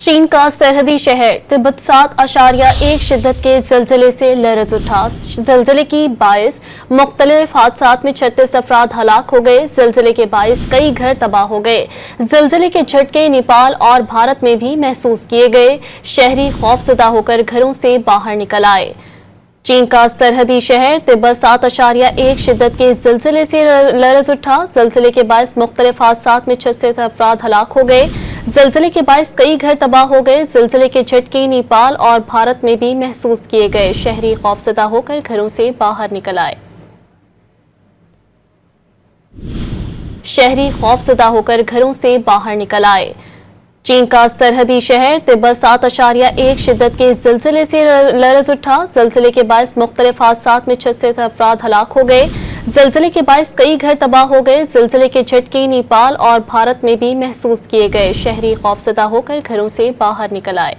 चीन का सरहदी शहर तिब्बत 7.1 शिद्दत के जलजिले से लरज़ उठा। जलजिले की बाइस मुख्तलिफ हादसात में 36 अफराद हलाक हो गए। जलजिले के बाइस कई घर तबाह हो गए। जलजिले के झटके नेपाल और भारत में भी महसूस किए गए। शहरी खौफजदा होकर घरों से बाहर निकल आए। चीन का सरहदी शहर तिब्बत 7.1 शिद्दत के जलजिले से लरज़ उठा। जलजिले के बाइस मुख्तलिफ हादसात में 36 अफराद हलाक हो गए। जलजिले के बाइस कई घर तबाह हो गए। जलजिले के झटके नेपाल और भारत में भी महसूस किए गए। शहरी खौफजदा होकर घरों से बाहर निकल आए। शहरी खौफजदा होकर घरों से बाहर निकल आए। चीन का सरहदी शहर तिब्बत 7.1 शिद्दत के जलजिले से लरज़ उठा। जलजिले के बाइस मुख्तलिफ हादसात में 36 अफराद हलाक हो गए। जलजिले के बाइस कई घर तबाह हो गए। जलजिले के झटके नेपाल और भारत में भी महसूस किए गए। शहरी खौफजदा होकर घरों से बाहर निकल आए।